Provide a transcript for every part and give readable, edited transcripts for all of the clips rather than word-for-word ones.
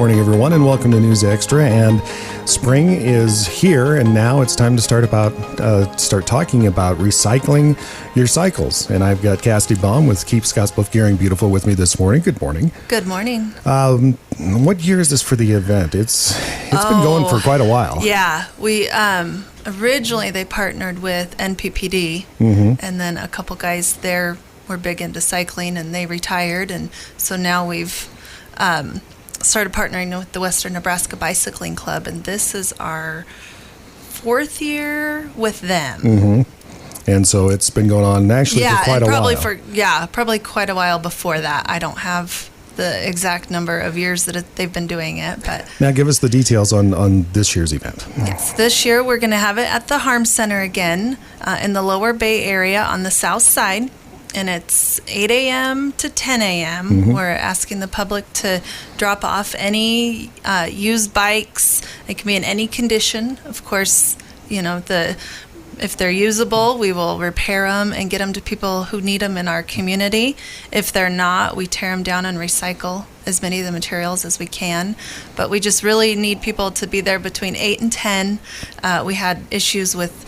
morning, everyone, and welcome to News Extra. And spring is here, and now it's time to start talking about recycling your cycles. And I've got Cassidy Baum with Keep Scottsbluff Gering Beautiful with me this morning. Good morning. Good morning. What year is this for the event? It's been going for quite a while. Yeah, we originally they partnered with NPPD, and then a couple guys there were big into cycling, and they retired, and so now we've started partnering with the Western Nebraska Bicycling Club, and this is our 4th year with them. And so it's been going on actually for quite a while. Probably quite a while before that. I don't have the exact number of years that they've been doing it, but now give us the details on this year's event. Yes, this year we're going to have it at the Harm Center again in the Lower Bay area on the south side. And it's 8 a.m. to 10 a.m. We're asking the public to drop off any used bikes. They can be in any condition. Of course, if they're usable, we will repair them and get them to people who need them in our community. If they're not, we tear them down and recycle as many of the materials as we can. But we just really need people to be there between 8 and 10. We had issues with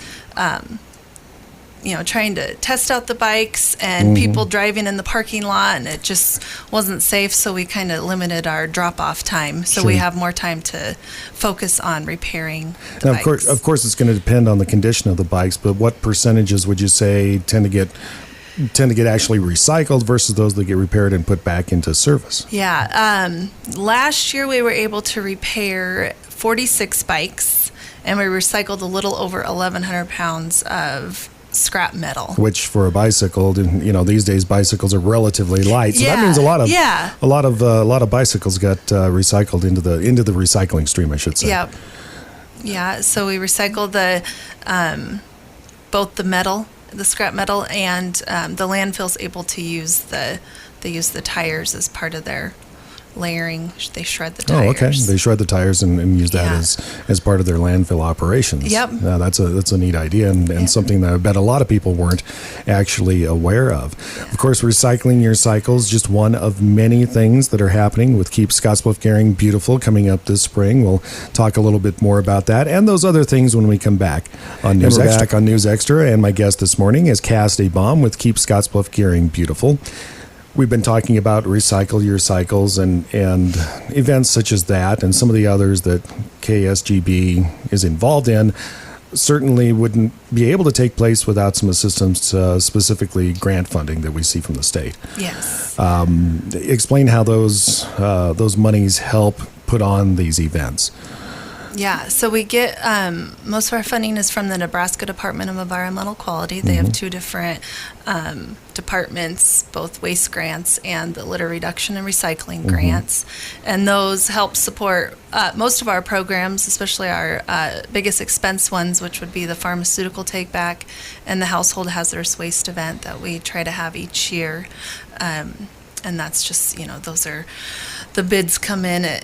trying to test out the bikes and people driving in the parking lot, and it just wasn't safe, so we kind of limited our drop-off time. So we have more time to focus on repairing the bikes. Of course, it's going to depend on the condition of the bikes, but what percentages would you say tend to get actually recycled versus those that get repaired and put back into service? Yeah. Last year, we were able to repair 46 bikes, and we recycled a little over 1,100 pounds of scrap metal, which for a bicycle, these days bicycles are relatively light, so that means a lot of bicycles got recycled into the recycling stream, I should say. Yeah. So we recycled both the metal, the scrap metal, and the landfill's able to use they use the tires as part of their layering. They shred the tires. Oh, okay. They shred the tires and use that as part of their landfill operations. Yep. That's a neat idea and something that I bet a lot of people weren't actually aware of. Yeah. Of course, recycling your cycles, just one of many things that are happening with Keep Scottsbluff Gering Beautiful coming up this spring. We'll talk a little bit more about that and those other things when we come back on News Extra. Back on News Extra, and my guest this morning is Cassidy Baum with Keep Scottsbluff Gering Beautiful. We've been talking about recycle your cycles and events such as that, and some of the others that KSGB is involved in certainly wouldn't be able to take place without some assistance, specifically grant funding that we see from the state. Yes. Explain how those monies help put on these events. Yeah, so we get most of our funding is from the Nebraska Department of Environmental Quality. They have two different departments, both waste grants and the litter reduction and recycling grants. And those help support most of our programs, especially our biggest expense ones, which would be the pharmaceutical take back and the household hazardous waste event that we try to have each year. And that's just, those are, the bids come in at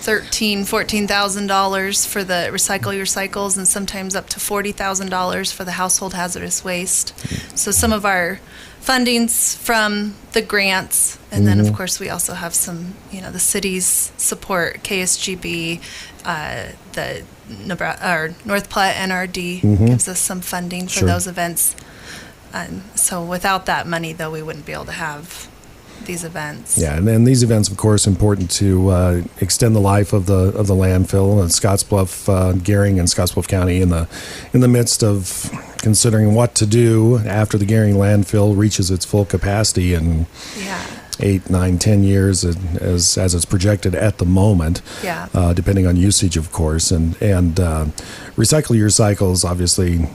$14,000 for the recycle your cycles, and sometimes up to $40,000 for the household hazardous waste. So some of our funding's from the grants, and then of course we also have some, the city's support, KSGB, the North Platte NRD gives us some funding for those events. So without that money, though, we wouldn't be able to have these events. Yeah, and then these events, of course, important to extend the life of the landfill. Scottsbluff, Gering, and Scottsbluff County in the midst of considering what to do after the Gering landfill reaches its full capacity in 8, 9, 10 years, as it's projected at the moment. Depending on usage, of course, and recycle your cycles, obviously.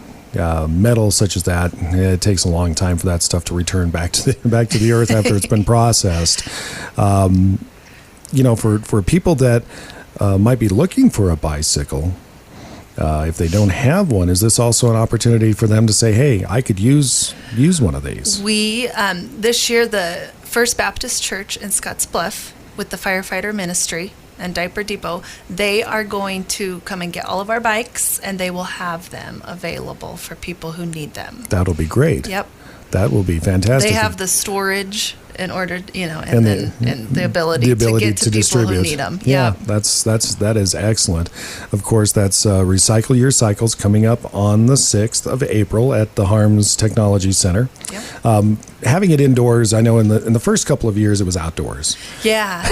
Metal such as that, it takes a long time for that stuff to return back to the earth after it's been processed. For people that might be looking for a bicycle, if they don't have one, is this also an opportunity for them to say, hey, I could use one of these? We, this year, the First Baptist Church in Scottsbluff with the firefighter ministry and Diaper Depot, they are going to come and get all of our bikes, and they will have them available for people who need them. That'll be great. Yep. That will be fantastic. They have the storage in order, and the ability to get to people distribute. who need them. Yeah, that is excellent. Of course, that's Recycle Your Cycles coming up on the 6th of April at the Harms Technology Center. Yep. Having it indoors, I know in the first couple of years it was outdoors. Yeah,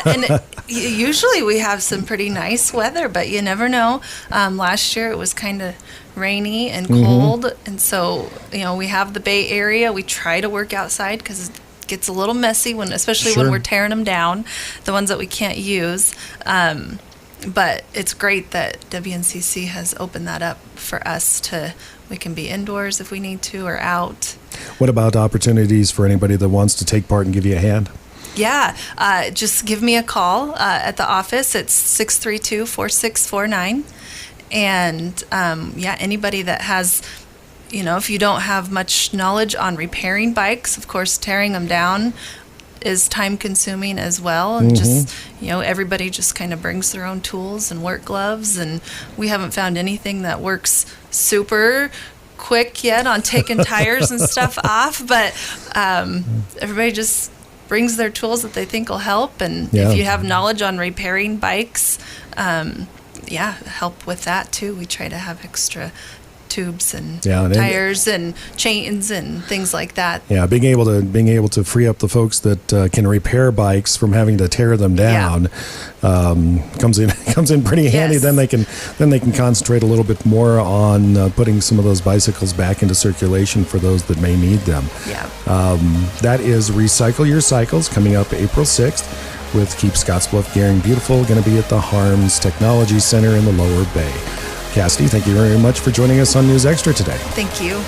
and usually we have some pretty nice weather, but you never know. Last year it was kind of rainy and cold, and so we have the Bay Area. We try to work outside because it gets a little messy especially when we're tearing them down, the ones that we can't use. But it's great that WNCC has opened that up for us we can be indoors if we need to or out. What about opportunities for anybody that wants to take part and give you a hand? Yeah, just give me a call at the office. It's 632-4649. And anybody that has, if you don't have much knowledge on repairing bikes, of course, tearing them down is time consuming as well. And just, everybody just kind of brings their own tools and work gloves. And we haven't found anything that works super quick yet on taking tires and stuff off. But everybody just brings their tools that they think will help. And if you have knowledge on repairing bikes, help with that too. We try to have extra tubes and tires and chains and things like that. Yeah, being able to free up the folks that can repair bikes from having to tear them down comes in pretty handy. Then they can concentrate a little bit more on putting some of those bicycles back into circulation for those that may need them. Yeah. That is Recycle Your Cycles coming up April 6th. With Keep Scottsbluff Gering Beautiful, going to be at the Harms Technology Center in the Lower Bay. Cassidy, thank you very much for joining us on News Extra today. Thank you.